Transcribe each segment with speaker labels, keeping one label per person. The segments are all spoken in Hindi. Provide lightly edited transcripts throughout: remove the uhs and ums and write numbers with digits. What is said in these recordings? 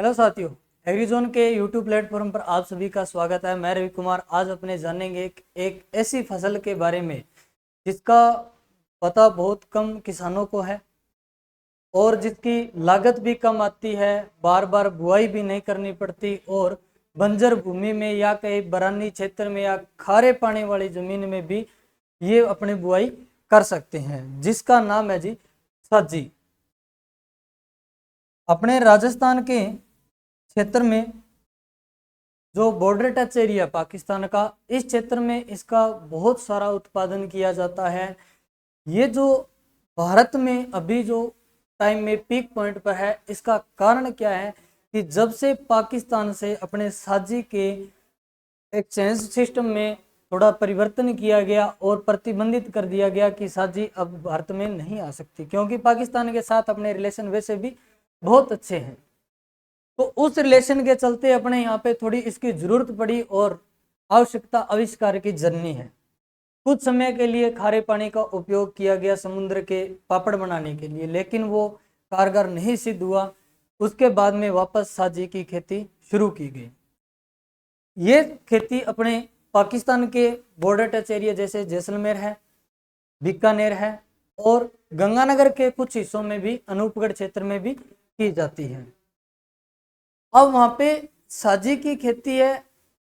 Speaker 1: हेलो साथियों, एग्रीजोन के यूट्यूब प्लेटफॉर्म पर आप सभी का स्वागत है। मैं रवि कुमार। आज अपने जानेंगे एक ऐसी फसल के बारे में जिसका पता बहुत कम किसानों को है और जिसकी लागत भी कम आती है, बार बार बुआई भी नहीं करनी पड़ती और बंजर भूमि में या कहीं बरानी क्षेत्र में या खारे पानी वाली जमीन में भी ये अपनी बुआई कर सकते हैं, जिसका नाम है जी सब्जी। अपने राजस्थान के क्षेत्र में जो बॉर्डर टच एरिया पाकिस्तान का, इस क्षेत्र में इसका बहुत सारा उत्पादन किया जाता है। ये जो भारत में अभी जो टाइम में पीक पॉइंट पर है, इसका कारण क्या है कि जब से पाकिस्तान से अपने साझी के एक्सचेंज सिस्टम में थोड़ा परिवर्तन किया गया और प्रतिबंधित कर दिया गया कि साझी अब भारत में नहीं आ सकती, क्योंकि पाकिस्तान के साथ अपने रिलेशन वैसे भी बहुत अच्छे हैं। तो उस रिलेशन के चलते अपने यहाँ पे थोड़ी इसकी जरूरत पड़ी और आवश्यकता आविष्कार की जननी है। कुछ समय के लिए खारे पानी का उपयोग किया गया समुद्र के पापड़ बनाने के लिए, लेकिन वो कारगर नहीं सिद्ध हुआ। उसके बाद में वापस साझी की खेती शुरू की गई। ये खेती अपने पाकिस्तान के बॉर्डर टच एरिया जैसे जैसलमेर है, बीकानेर है और गंगानगर के कुछ हिस्सों में भी, अनूपगढ़ क्षेत्र में भी की जाती है। अब वहां पे साझी की खेती है।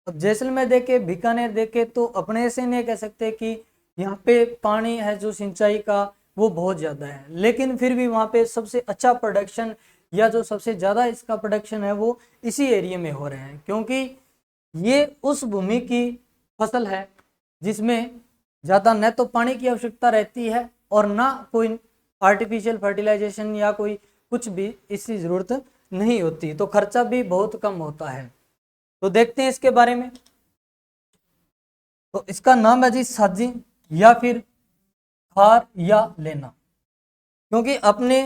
Speaker 1: अब जैसलमेर देखे, बीकानेर देखे तो अपने से नहीं कह सकते कि यहाँ पे पानी है जो सिंचाई का वो बहुत ज्यादा है, लेकिन फिर भी वहां पे सबसे अच्छा प्रोडक्शन या जो सबसे ज्यादा इसका प्रोडक्शन है वो इसी एरिया में हो रहे हैं, क्योंकि ये उस भूमि की फसल है जिसमें ज्यादा न तो पानी की आवश्यकता रहती है और ना कोई आर्टिफिशियल फर्टिलाइजेशन या कोई कुछ भी इसकी जरूरत नहीं होती, तो खर्चा भी बहुत कम होता है। तो देखते हैं इसके बारे में। तो इसका नाम है जी साजी या फिर खार या लेना, क्योंकि अपने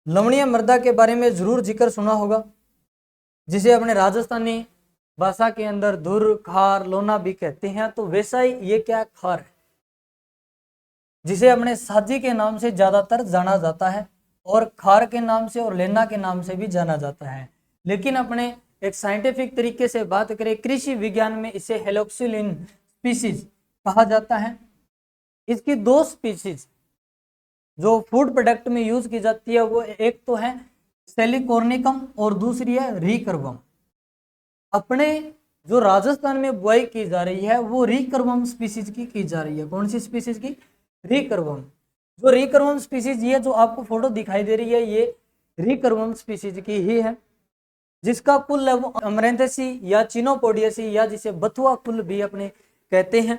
Speaker 1: लवणीय मृदा के बारे में जरूर जिक्र सुना होगा, जिसे अपने राजस्थानी भाषा के अंदर धुर, खार, लोना भी कहते हैं। तो वैसा ही ये क्या खार है, जिसे अपने साजी के नाम से ज्यादातर जाना जाता है और खार के नाम से और लेना के नाम से भी जाना जाता है। लेकिन अपने एक साइंटिफिक तरीके से बात करें, कृषि विज्ञान में इसे हेलोक्सिलिन स्पीसीज कहा जाता है। इसकी दो स्पीसीज जो फूड प्रोडक्ट में यूज की जाती है, वो एक तो है सेलिकॉर्निकम और दूसरी है रिकर्वम। अपने जो राजस्थान में बुआई की जा रही है वो रिकर्वम स्पीसीज की जा रही है। कौन सी स्पीसीज की? रिकर्वम। जो रिकर्वम स्पीसीज, ये जो आपको फोटो दिखाई दे रही है, ये रिकर्वम स्पीसीज की ही है, जिसका कुल है वो अमरेंथेसी या चिनोपोडियसी या जिसे बथुआ कुल भी अपने कहते हैं।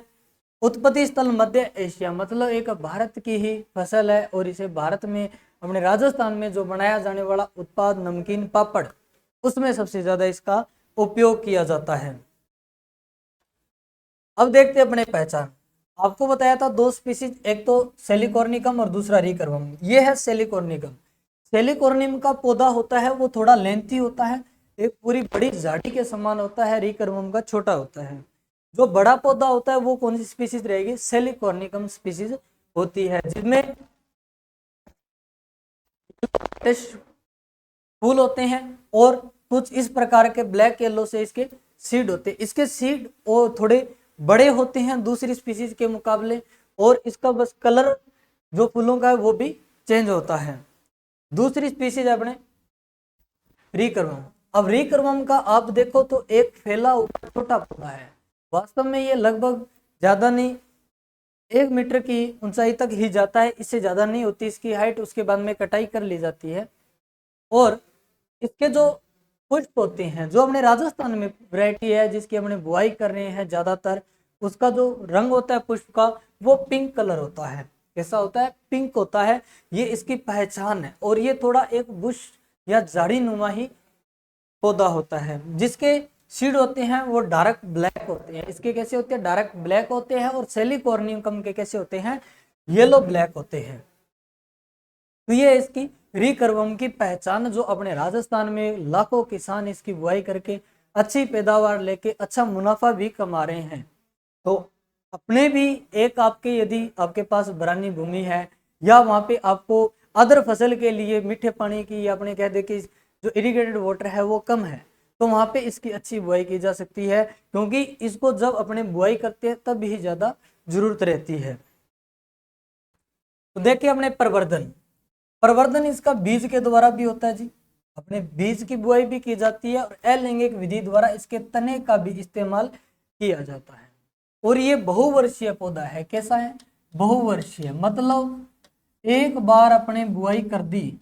Speaker 1: उत्पत्ति स्थल मध्य एशिया, मतलब एक भारत की ही फसल है और इसे भारत में अपने राजस्थान में जो बनाया जाने वाला उत्पाद नमकीन पापड़, उसमें सबसे ज्यादा इसका उपयोग किया जाता है। अब देखते हैं अपने पहचान। आपको बताया था दो स्पीसीज, एक तो सेलिकॉर्निकम और दूसरा रिकर्वम। ये है सेलिकॉर्निकम। सेलिकॉर्नियम का पौधा होता है वो थोड़ा लेंथी होता है, एक पूरी बड़ी झाड़ी के समान होता है। रिकर्वम का छोटा होता है। जो बड़ा पौधा होता है वो कौन सी स्पीसीज रहेगी? सेलिकॉर्निकम स्पीसीज होती है, जिसमें फूल होते हैं और कुछ इस प्रकार के ब्लैक येलो से इसके सीड होते हैं। इसके सीड और थोड़े बड़े होते हैं दूसरी स्पीसीज के मुकाबले, और इसका बस कलर जो फूलों का है वो भी चेंज होता है। दूसरी स्पीसीज अपने रिकर्वम। अब रिकर्वम का आप देखो तो एक फैला हुआ छोटा पौधा है। वास्तव में ये लगभग ज्यादा नहीं, 1 मीटर की ऊंचाई तक ही जाता है, इससे ज्यादा नहीं होती इसकी हाइट। उसके बाद में कटाई कर ली जाती है और इसके जो पुष्प होते हैं, जो अपने राजस्थान में वैरायटी है जिसकी हमने बुआई कर रहे हैं ज्यादातर, उसका जो रंग होता है पुष्प का वो पिंक कलर होता है। कैसा होता है? पिंक होता है। ये इसकी पहचान है। और ये थोड़ा एक बुश या झाड़ी नुमा ही पौधा होता है, जिसके सीड होते हैं वो डार्क ब्लैक होते हैं। इसके कैसे होते हैं? डार्क ब्लैक होते हैं। और सेलिकॉर्नियम के कैसे होते हैं? येलो ब्लैक होते हैं। तो ये इसकी रिकर्वम की पहचान, जो अपने राजस्थान में लाखों किसान इसकी बुआई करके अच्छी पैदावार लेके अच्छा मुनाफा भी कमा रहे हैं। तो अपने भी एक आपके, यदि आपके पास बरानी भूमि है या वहां पे आपको अदर फसल के लिए मीठे पानी की, या अपने कह दे कि जो इरिगेटेड वाटर है वो कम है, तो वहां पे इसकी अच्छी बुआई की जा सकती है, क्योंकि इसको जब अपने बुआई करते हैं तब ही ज्यादा जरूरत रहती है। तो देखिए अपने प्रवर्धन, प्रवर्धन इसका बीज के द्वारा भी होता है जी, अपने बीज की बुआई भी की जाती है, और अलैंगिक विधि द्वारा इसके तने का भी इस्तेमाल किया जाता है। और ये बहुवर्षीय पौधा है। कैसा है? बहुवर्षीय, मतलब एक बार अपने बुआई कर दी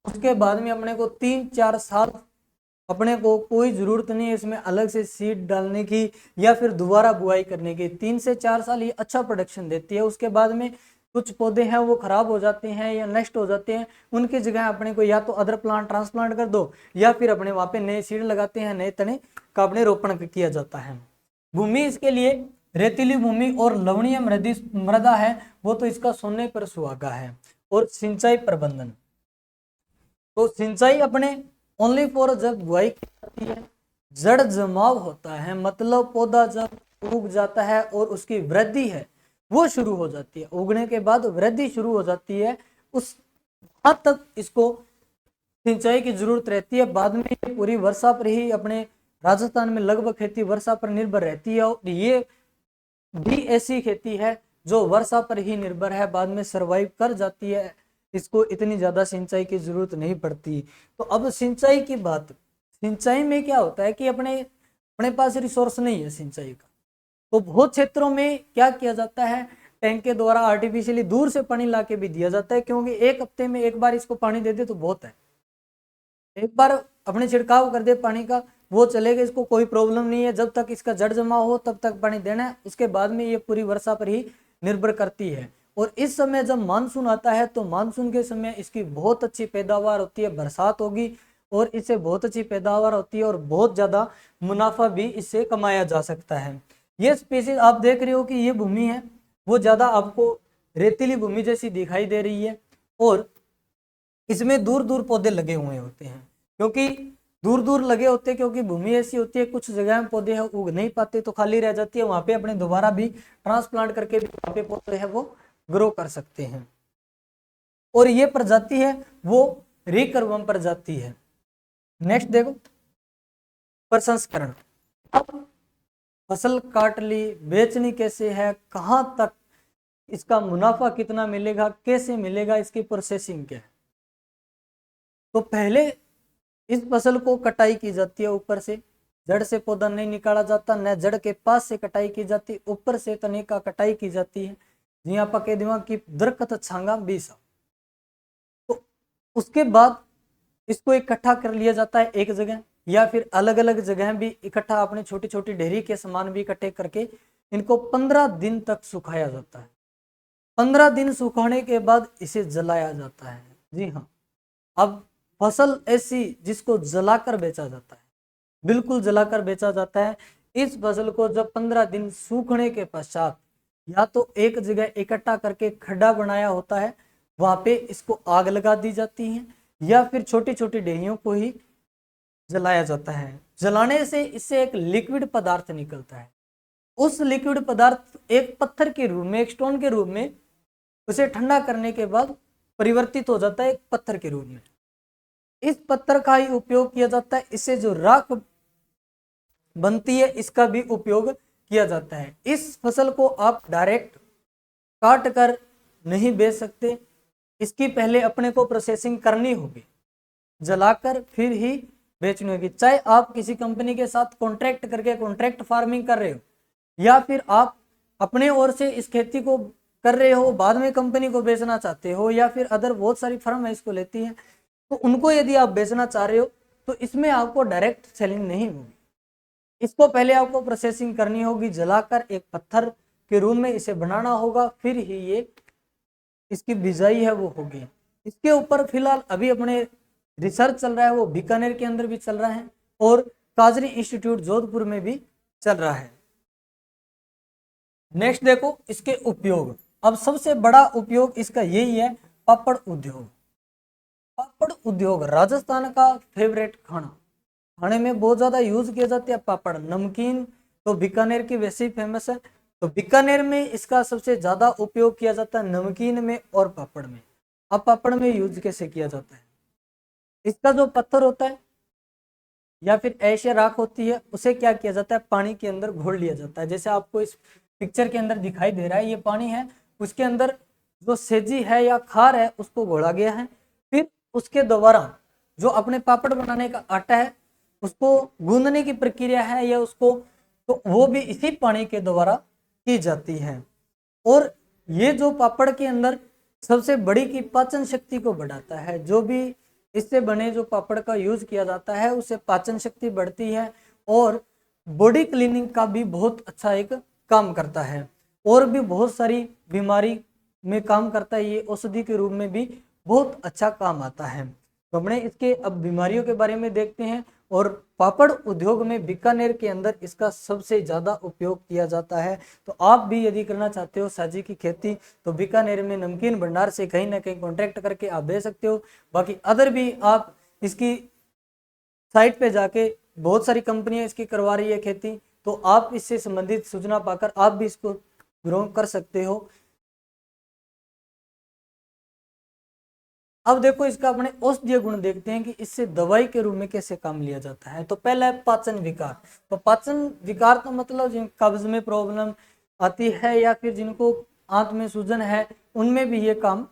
Speaker 1: उसके बाद में अपने को 3-4 साल अपने को कोई जरूरत नहीं है इसमें अलग से सीड डालने की या फिर दोबारा बुआई करने की। 3 से 4 साल ये अच्छा प्रोडक्शन देती है। उसके बाद में कुछ पौधे हैं वो खराब हो जाते हैं या नष्ट हो जाते हैं, उनकी जगह अपने को या तो अदर प्लांट ट्रांसप्लांट कर दो या फिर अपने वहां पे नए सीड लगाते हैं, नए तने का अपने रोपण किया जाता है। भूमि इसके लिए रेतीली भूमि और लवणीय मृदा है वो तो इसका सोने पर सुहागा है। और सिंचाई प्रबंधन, तो सिंचाई अपने ओनली फॉर जब बुआई की जाती है, जड़ जमाव होता है, मतलब पौधा जब उग जाता है और उसकी वृद्धि है वो शुरू हो जाती है, उगने के बाद वृद्धि शुरू हो जाती है, उस हद तक इसको सिंचाई की जरूरत रहती है। बाद में ये पूरी वर्षा पर ही, अपने राजस्थान में लगभग खेती वर्षा पर निर्भर रहती है, और ये भी ऐसी खेती है जो वर्षा पर ही निर्भर है, बाद में सरवाइव कर जाती है, इसको इतनी ज्यादा सिंचाई की जरूरत नहीं पड़ती। तो अब सिंचाई की बात, सिंचाई में क्या होता है कि अपने अपने पास रिसोर्स नहीं है सिंचाई का, तो बहुत क्षेत्रों में क्या किया जाता है, टैंक के द्वारा आर्टिफिशियली दूर से पानी ला के भी दिया जाता है, क्योंकि एक हफ्ते में एक बार इसको पानी दे दे तो बहुत है। एक बार अपने छिड़काव कर दे पानी का वो चलेगा, इसको कोई प्रॉब्लम नहीं है, जब तक इसका जड़ जमा हो तब तक पानी देना है, उसके बाद में ये पूरी वर्षा पर ही निर्भर करती है। और इस समय जब मानसून आता है तो मानसून के समय इसकी बहुत अच्छी पैदावार होती है, बरसात होगी और इससे बहुत अच्छी पैदावार होती है और बहुत ज्यादा मुनाफा भी इससे कमाया जा सकता है। ये स्पीसीज आप देख रहे हो कि ये भूमि है वो ज्यादा आपको रेतीली भूमि जैसी दिखाई दे रही है, और इसमें दूर दूर पौधे लगे हुए होते हैं, क्योंकि दूर दूर लगे होते हैं, क्योंकि भूमि ऐसी होती है कुछ जगह में पौधे हैं उग नहीं पाते तो खाली रह जाती है, वहां पे अपने दोबारा भी ट्रांसप्लांट करके भी वहां पे पौधे हैं वो ग्रो कर सकते हैं। और ये प्रजाति है वो रिकर्वम प्रजाति है। नेक्स्ट देखो प्रसंस्करण, अब फसल काट ली, बेचनी कैसे है, कहां तक इसका मुनाफा कितना मिलेगा, कैसे मिलेगा, इसकी प्रोसेसिंग क्या है। तो पहले इस फसल को कटाई की जाती है, ऊपर से जड़ से पौधा नहीं निकाला जाता, न जड़ के पास से कटाई की जाती, ऊपर से तने का कटाई की जाती है, जिया पके दिमाग की दरकत छांगा 20। तो उसके बाद इसको इकट्ठा कर लिया जाता है एक जगह, या फिर अलग अलग जगह भी इकट्ठा, अपने छोटी छोटी ढेरी के सामान भी इकट्ठे करके इनको 15 दिन तक सुखाया जाता है। 15 दिन सुखाने के बाद इसे जलाया जाता है। जी हाँ, अब फसल ऐसी जिसको जलाकर बेचा जाता है, बिल्कुल जलाकर बेचा जाता है। इस फसल को जब 15 दिन सूखने के पश्चात या तो एक जगह इकट्ठा करके खड्डा बनाया होता है, वहां पे इसको आग लगा दी जाती है, या फिर छोटी छोटी ढेरियों को ही जलाया जाता है। जलाने से इससे एक लिक्विड पदार्थ निकलता है, उस लिक्विड पदार्थ एक पत्थर के रूप में, एक स्टोन के रूप में, उसे ठंडा करने के बाद परिवर्तित हो जाता है एक पत्थर के रूप में। इस पत्थर का ही उपयोग किया जाता है, इससे जो राख बनती है इसका भी उपयोग किया जाता है। इस फसल को आप डायरेक्ट काट कर नहीं बेच सकते, इसकी पहले अपने को प्रोसेसिंग करनी होगी, जलाकर फिर ही बेचनी होगी। चाहे आप किसी कंपनी के साथ कॉन्ट्रैक्ट करके कॉन्ट्रैक्ट फार्मिंग कर रहे हो, या फिर आप अपने ओर से इस खेती को कर रहे हो, बाद में कंपनी को बेचना चाहते हो, या फिर अदर बहुत सारी फर्म है इसको लेती है, तो उनको यदि आप बेचना चाह रहे हो तो इसमें आपको डायरेक्ट सेलिंग नहीं होगी, इसको पहले आपको प्रोसेसिंग करनी होगी, जलाकर एक पत्थर के रूप में इसे बनाना होगा, फिर ही ये इसकी बिजाई है वो होगी। इसके ऊपर फिलहाल अभी अपने रिसर्च चल रहा है, वो बीकानेर के अंदर भी चल रहा है और काजरी इंस्टीट्यूट जोधपुर में भी चल रहा है। नेक्स्ट देखो इसके उपयोग, अब सबसे बड़ा उपयोग इसका यही है, पापड़ उद्योग। पापड़ उद्योग राजस्थान का फेवरेट खाना, खाने में बहुत ज्यादा यूज किया जाता है पापड़। नमकीन तो बीकानेर की वैसे ही फेमस है, तो बीकानेर में इसका सबसे ज्यादा उपयोग किया जाता है, नमकीन में और पापड़ में। अब पापड़ में यूज कैसे किया जाता है, इसका जो पत्थर होता है या फिर ऐश या राख होती है, उसे क्या किया जाता है, पानी के अंदर घोल लिया जाता है। जैसे आपको इस पिक्चर के अंदर दिखाई दे रहा है, ये पानी है, उसके अंदर जो सेजी है या खार है उसको घोला गया है। फिर उसके द्वारा जो अपने पापड़ बनाने का आटा है उसको गूंदने की प्रक्रिया है या उसको, तो वो भी इसी पानी के द्वारा की जाती है। और ये जो पापड़ के अंदर सबसे बड़ी की पाचन शक्ति को बढ़ाता है। जो भी इससे बने जो पापड़ का यूज किया जाता है उससे पाचन शक्ति बढ़ती है और बॉडी क्लीनिंग का भी बहुत अच्छा एक काम करता है। और भी बहुत सारी बीमारी में काम करता है, ये औषधि के रूप में भी बहुत अच्छा काम आता है। तो हमने इसके अब बीमारियों के बारे में देखते हैं। और पापड़ उद्योग में बीकानेर के अंदर इसका सबसे ज़्यादा उपयोग किया जाता है। तो आप भी यदि करना चाहते हो साजी की खेती तो बीकानेर में नमकीन भंडार से कहीं ना कहीं कॉन्ट्रैक्ट करके आप दे सकते हो। बाकी अदर भी आप इसकी साइट पे जाके बहुत सारी कंपनियां इसकी करवा रही है खेती, तो आप इससे संबंधित सूचना पाकर आप भी इसको ग्रो कर सकते हो। अब देखो इसका अपने औषधीय गुण देखते हैं कि इससे दवाई के रूप में कैसे काम लिया जाता है। तो पहला है पाचन विकार। तो पाचन विकार तो मतलब जिन कब्ज में प्रॉब्लम आती है या फिर जिनको आंत में सूजन है उनमें भी ये काम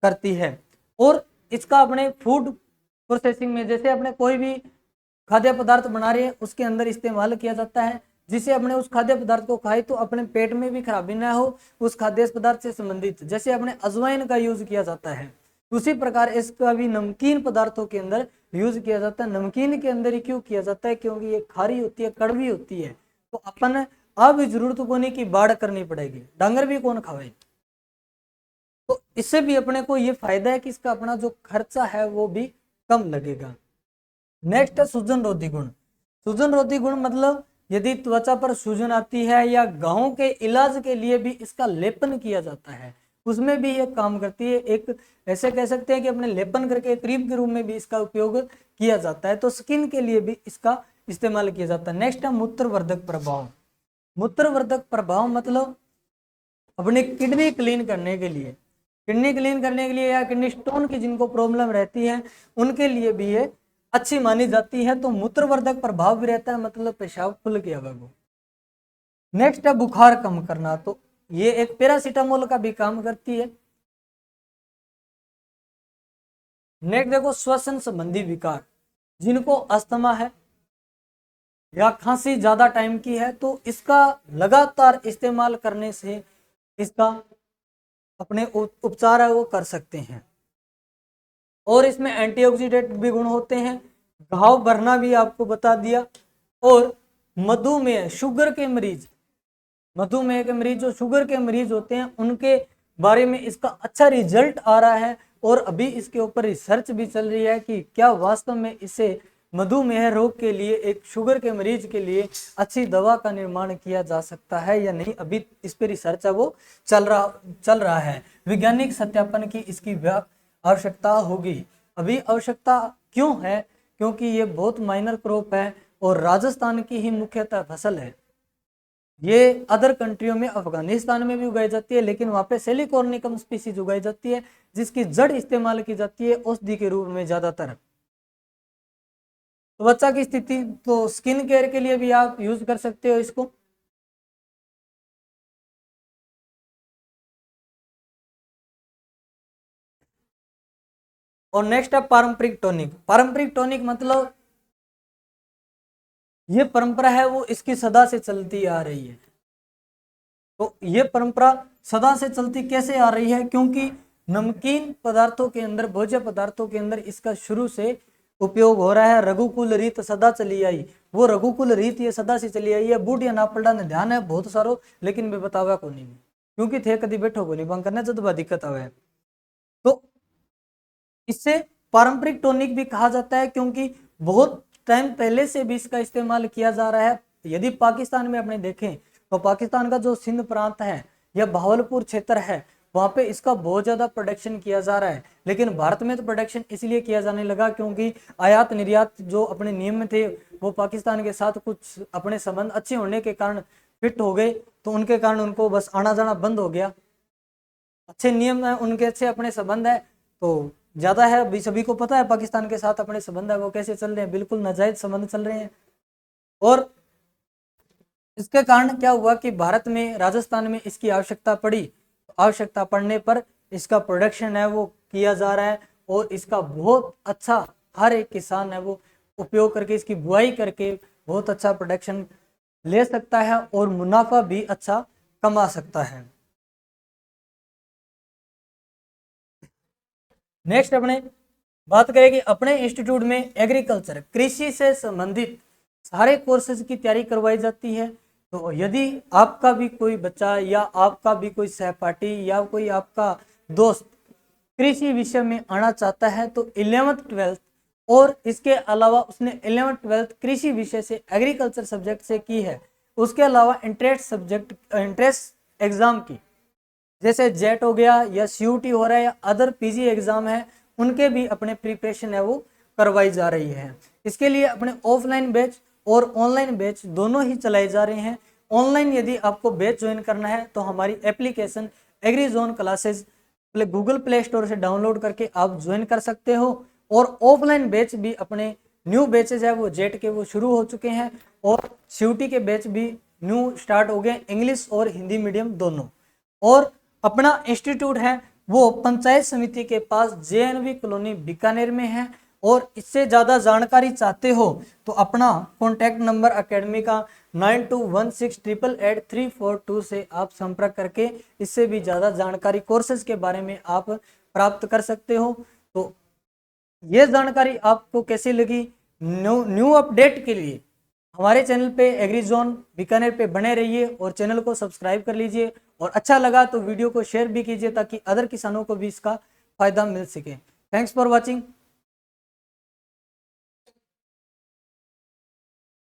Speaker 1: करती है। और इसका अपने फूड प्रोसेसिंग में, जैसे अपने कोई भी खाद्य पदार्थ बना रहे हैं उसके अंदर इस्तेमाल किया जाता है, जिसे अपने उस खाद्य पदार्थ को खाए तो अपने पेट में भी खराबी ना हो उस खाद्य पदार्थ से संबंधित। जैसे अपने अजवाइन का यूज किया जाता है, उसी प्रकार इसका भी नमकीन पदार्थों के अंदर यूज किया जाता है। नमकीन के अंदर ही क्यों किया जाता है, क्योंकि ये खारी होती है, कड़वी होती है, तो अपन अब जरूरत को नहीं कि बाढ़ करनी पड़ेगी, डांगर भी कौन खावे। तो इससे भी अपने को ये फायदा है कि इसका अपना जो खर्चा है वो भी कम लगेगा। नेक्स्ट है सूजन रोधी गुण। सूजन रोधी गुण मतलब यदि त्वचा पर सूजन आती है या घावों के इलाज के लिए भी इसका लेपन किया जाता है, उसमें भी ये काम करती है। एक ऐसे कह सकते हैं कि अपने लेपन करके क्रीम के रूप में भी इसका उपयोग किया जाता है। तो स्किन के लिए भी इसका इस्तेमाल किया जाता है। नेक्स्ट है मूत्रवर्धक प्रभाव। मूत्रवर्धक प्रभाव मतलब अपने किडनी क्लीन करने के लिए, किडनी क्लीन करने के लिए या किडनी स्टोन की जिनको प्रॉब्लम रहती है उनके लिए भी ये अच्छी मानी जाती है। तो मूत्रवर्धक प्रभाव भी रहता है, मतलब पेशाब खुल के आवेगा। नेक्स्ट है बुखार कम करना। तो ये एक पैरासीटामोल का भी काम करती है। नेक्स्ट देखो श्वसन संबंधी विकार, जिनको अस्थमा है या खांसी ज्यादा टाइम की है तो इसका लगातार इस्तेमाल करने से इसका अपने उपचार है वो कर सकते हैं। और इसमें एंटीऑक्सीडेंट भी गुण होते हैं, घाव भरना भी आपको बता दिया। और मधुमेह, शुगर के मरीज, मधुमेह के मरीज जो शुगर के मरीज होते हैं उनके बारे में इसका अच्छा रिजल्ट आ रहा है। और अभी इसके ऊपर रिसर्च भी चल रही है कि क्या वास्तव में इसे मधुमेह रोग के लिए, एक शुगर के मरीज के लिए अच्छी दवा का निर्माण किया जा सकता है या नहीं। अभी इस पे रिसर्च है वो चल रहा है। वैज्ञानिक सत्यापन की इसकी आवश्यकता होगी। अभी आवश्यकता क्यों है, क्योंकि ये बहुत माइनर क्रॉप है और राजस्थान की ही मुख्यतः फसल है। ये अदर कंट्रियों में, अफगानिस्तान में भी उगाई जाती है, लेकिन वहां पे सेलिकॉर्निकम स्पीसीज उगाई जाती है जिसकी जड़ इस्तेमाल की जाती है औषधि के रूप में ज्यादातर। तो बच्चा की स्थिति, तो स्किन केयर के लिए भी आप यूज कर सकते हो इसको। और नेक्स्ट है पारंपरिक टॉनिक। पारंपरिक टॉनिक मतलब ये परंपरा है वो इसकी सदा से चलती आ रही है। तो ये परंपरा सदा से चलती कैसे आ रही है, क्योंकि नमकीन पदार्थों के अंदर, भोज्य पदार्थों के अंदर इसका शुरू से उपयोग हो रहा है। रघुकुल रीत सदा चली आई, वो रघुकुल रीत ये सदा से चली आई है। बूढ़ या नापलडा ने ध्यान है बहुत सारो, लेकिन मैं बतावा को नहीं, क्योंकि थे कभी बैठो को नहीं बंद करने जब दिक्कत आवे। तो इससे पारंपरिक टॉनिक भी कहा जाता है, क्योंकि बहुत टाइम पहले से भी इसका इस्तेमाल किया जा रहा है। यदि पाकिस्तान में अपने देखें तो पाकिस्तान का जो सिंध प्रांत है या भावलपुर क्षेत्र है वहां पे इसका बहुत ज्यादा प्रोडक्शन किया जा रहा है। लेकिन भारत में तो प्रोडक्शन इसलिए किया जाने लगा क्योंकि आयात निर्यात जो अपने नियम थे वो पाकिस्तान के साथ कुछ अपने संबंध अच्छे होने के कारण फिट हो गए, तो उनके कारण उनको बस आना जाना बंद हो गया। अच्छे नियम है उनके, अच्छे अपने संबंध है, तो ज़्यादा है। अभी सभी को पता है पाकिस्तान के साथ अपने संबंध है वो कैसे चल रहे हैं, बिल्कुल नाजायज संबंध चल रहे हैं। और इसके कारण क्या हुआ कि भारत में, राजस्थान में इसकी आवश्यकता पड़ी। आवश्यकता पड़ने पर इसका प्रोडक्शन है वो किया जा रहा है और इसका बहुत अच्छा हर एक किसान है वो उपयोग करके, इसकी बुआई करके बहुत अच्छा प्रोडक्शन ले सकता है और मुनाफा भी अच्छा कमा सकता है। नेक्स्ट अपने बात करें कि अपने इंस्टीट्यूट में एग्रीकल्चर, कृषि से संबंधित सारे कोर्सेज की तैयारी करवाई जाती है। तो यदि आपका भी कोई बच्चा या आपका भी कोई सहपाठी या कोई आपका दोस्त कृषि विषय में आना चाहता है तो 11th 12th और इसके अलावा उसने 11th 12th कृषि विषय से एग्रीकल्चर सब्जेक्ट से की है, उसके अलावा इंट्रेंस एग्जाम की, जैसे जेट हो गया या सीयूटी हो रहा है या अदर पीजी एग्जाम है, उनके भी अपने प्रिपरेशन है वो करवाई जा रही है। इसके लिए अपने ऑफलाइन बैच और ऑनलाइन बैच दोनों ही चलाए जा रहे हैं। ऑनलाइन यदि आपको बैच ज्वाइन करना है तो हमारी application Agrizone classes Google Play Store से डाउनलोड करके आप ज्वाइन कर सकते हो। और ऑफलाइन बैच भी अपने न्यू बैचेज है वो जेट के वो शुरू हो चुके हैं और सीयूटी के बैच भी न्यू स्टार्ट हो गए, इंग्लिश और हिंदी मीडियम दोनों। और अपना इंस्टीट्यूट है वो पंचायत समिति के पास जेएनवी कॉलोनी बीकानेर में है। और इससे ज़्यादा जानकारी चाहते हो तो अपना कॉन्टैक्ट नंबर अकेडमी का 9216888342 से आप संपर्क करके इससे भी ज़्यादा जानकारी कोर्सेज के बारे में आप प्राप्त कर सकते हो। तो ये जानकारी आपको कैसी लगी? न्यू अपडेट के लिए हमारे चैनल पे एग्रीजोन बीकानेर पे बने रहिए और चैनल को सब्सक्राइब कर लीजिए। और अच्छा लगा तो वीडियो को शेयर भी कीजिए ताकि अदर किसानों को भी इसका फायदा मिल सके। Thanks for watching.